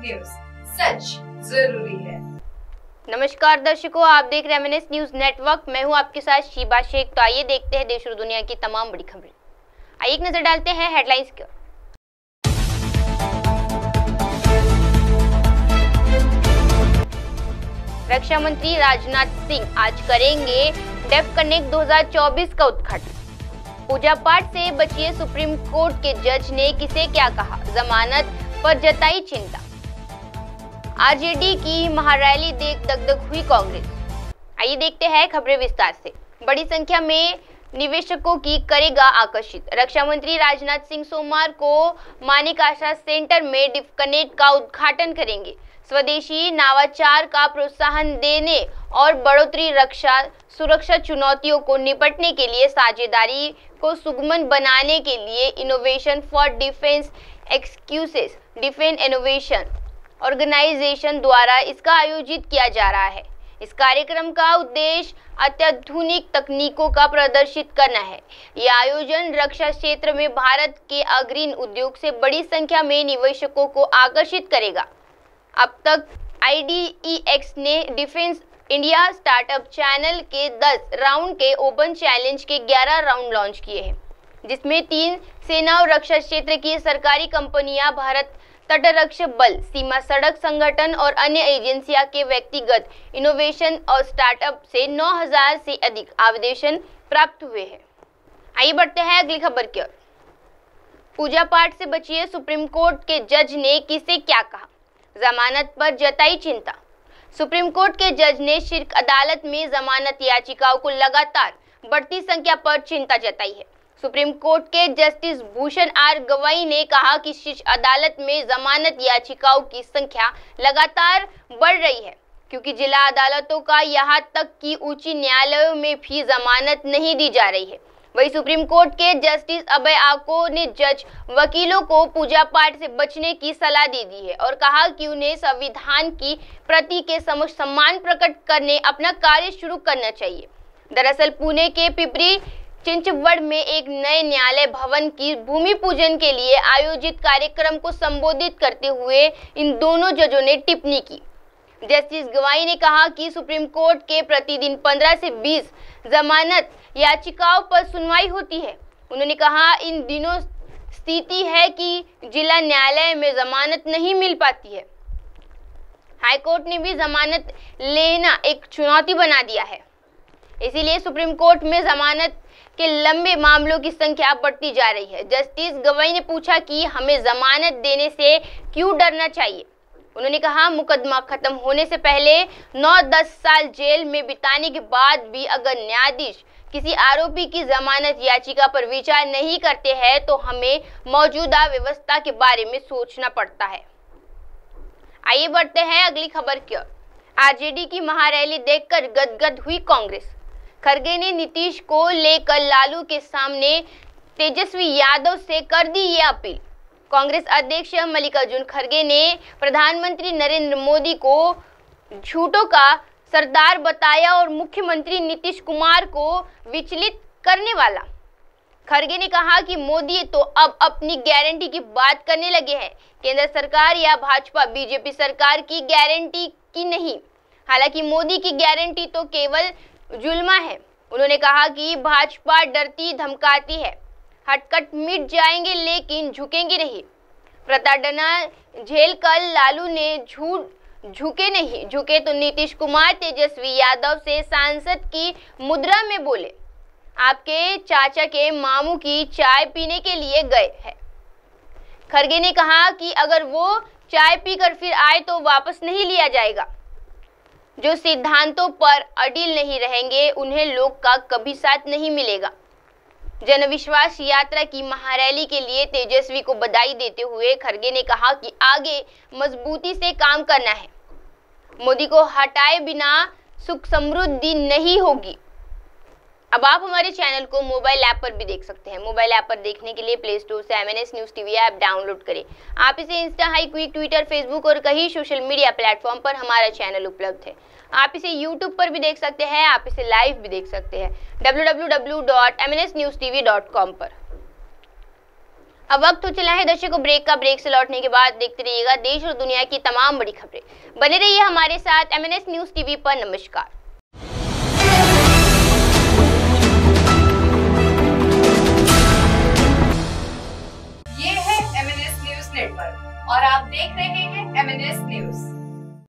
News, सच जरूरी है। नमस्कार दर्शकों, आप देख रहे हैं एमएनएस न्यूज नेटवर्क। मैं हूं आपके साथ शीबा शेख। तो आइए देखते हैं देश और दुनिया की तमाम बड़ी खबरें। आइए एक नजर डालते हैं हेडलाइंस की। रक्षा मंत्री राजनाथ सिंह आज करेंगे डेफ कनेक्ट 2024 का उद्घाटन। पूजा पाठ से बचिए सुप्रीम कोर्ट के जज ने किसे क्या कहा, जमानत पर जताई चिंता। आरजेडी की महारैली देख दगदग हुई कांग्रेस। आइए देखते हैं खबरें विस्तार से। बड़ी संख्या में निवेशकों की करेगा आकर्षित। रक्षा मंत्री राजनाथ सिंह सोमवार को मानिक आशा सेंटर में डेफ कनेक्ट का उद्घाटन करेंगे। स्वदेशी नवाचार का प्रोत्साहन देने और बढ़ोतरी रक्षा सुरक्षा चुनौतियों को निपटने के लिए साझेदारी को सुगम बनाने के लिए innovation for defence excuses defence innovation organisation द्वारा इसका आयोजित किया जा रहा है। इस कार्यक्रम का उद्देश्य अत्याधुनिक तकनीकों का प्रदर्शित करना है। यह आयोजन रक्षा क्षेत्र में भारत के अग्रणी उद्योग से बड़ी संख्या में निवेशकों को आकर्षित करेगा। अब तक IDEX ने डिफेंस इंडिया स्टार्टअप चैनल के 10 राउंड के ओपन चैलेंज के 11 राउंड लॉन्च किए हैं, जिसमें 3 सेना और रक्षा क्षेत्र की सरकारी कंपनियां, भारत तटरक्षक बल, सीमा सड़क संगठन और अन्य एजेंसियां के व्यक्तिगत इनोवेशन और स्टार्टअप से 9000 से अधिक आवेदन प्राप्त हुए हैं। आइए बढ़ते हैं अगली खबर की ओर। पूजा पाठ से बचिए सुप्रीम कोर्ट के जज ने किसे क्या कहा, जमानत पर जताई चिंता। सुप्रीम कोर्ट के जज ने शीर्ष अदालत में जमानत याचिकाओं को लगातार बढ़ती संख्या पर चिंता जताई है। सुप्रीम कोर्ट के जस्टिस भूषण आर गवई ने कहा कि शीर्ष अदालत में जमानत याचिकाओं की संख्या लगातार बढ़ रही है, क्योंकि जिला अदालतों का यहाँ तक कि उच्च न्यायालयों में भी जमानत नहीं दी जा रही है। वही सुप्रीम कोर्ट के जस्टिस अभय आको ने जज वकीलों को पूजा पाठ से बचने की सलाह दे दी है और कहा कि उन्हें संविधान की प्रति के समक्ष सम्मान प्रकट करने अपना कार्य शुरू करना चाहिए। दरअसल पुणे के पिपरी चिंचवड़ में एक नए न्यायालय भवन की भूमि पूजन के लिए आयोजित कार्यक्रम को संबोधित करते हुए इन दोनों जजों ने टिप्पणी की। जस्टिस गवाई ने कहा कि सुप्रीम कोर्ट के प्रतिदिन 15 से 20 जमानत याचिकाओं पर सुनवाई होती है। उन्होंने कहा इन दिनों स्थिति है कि जिला न्यायालय में जमानत नहीं मिल पाती है। हाईकोर्ट ने भी जमानत लेना एक चुनौती बना दिया है, इसीलिए सुप्रीम कोर्ट में जमानत के लंबे मामलों की संख्या बढ़ती जा रही है। जस्टिस गवाई ने पूछा कि हमें जमानत देने से क्यों डरना चाहिए। उन्होंने कहा मुकदमा खत्म होने से पहले 9-10 साल जेल में बिताने के बाद भी अगर न्यायाधीश किसी आरोपी की जमानत याचिका पर विचार नहीं करते हैं तो हमें मौजूदा व्यवस्था के बारे में सोचना पड़ता है। आइए बढ़ते हैं अगली खबर की ओर। आरजेडी की महारैली देखकर गदगद हुई कांग्रेस। खड़गे ने नीतीश को लेकर लालू के सामने तेजस्वी यादव से कर दी ये अपील। कांग्रेस अध्यक्ष मल्लिकार्जुन खड़गे ने प्रधानमंत्री नरेंद्र मोदी को झूठों का सरदार बताया और मुख्यमंत्री नीतीश कुमार को विचलित करने वाला। खड़गे ने कहा कि मोदी तो अब अपनी गारंटी की बात करने लगे हैं। केंद्र सरकार या भाजपा बीजेपी सरकार की गारंटी की नहीं, हालांकि मोदी की गारंटी तो केवल जुल्मा है। उन्होंने कहा कि भाजपा डरती धमकाती है, हटकट मिट जाएंगे लेकिन झुकेंगे नहीं। प्रताड़ना झेल कर लालू ने झुके नहीं, झुके तो नीतीश कुमार तेजस्वी यादव से सांसद की मुद्रा में बोले, आपके चाचा के मामू की चाय पीने के लिए गए हैं। खड़गे ने कहा कि अगर वो चाय पीकर फिर आए तो वापस नहीं लिया जाएगा। जो सिद्धांतों पर अडिल नहीं रहेंगे उन्हें लोग का कभी साथ नहीं मिलेगा। जनविश्वास यात्रा की महारैली के लिए तेजस्वी को बधाई देते हुए खड़गे ने कहा कि आगे मजबूती से काम करना है। मोदी को हटाए बिना सुख समृद्धि नहीं होगी। अब आप हमारे चैनल को मोबाइल ऐप पर भी देख सकते हैं। मोबाइल ऐप पर देखने के लिए प्ले स्टोर से MNS news TV app download करें। आप इसे Insta, high quick, Twitter, Facebook और कई सोशल मीडिया प्लेटफॉर्म पर हमारा चैनल उपलब्ध है। आप इसे यूट्यूब पर भी देख सकते हैं, आप इसे लाइव भी देख सकते हैं www.mnsnewstv.com पर। अब वक्त हो चला है दर्शकों ब्रेक का। ब्रेक से लौटने के बाद देखते रहिएगा देश और दुनिया की तमाम बड़ी खबरें। बने रहिए हमारे साथ MNS न्यूज टीवी पर। नमस्कार। ये है MNS न्यूज नेटवर्क और आप देख रहे हैं MNS न्यूज।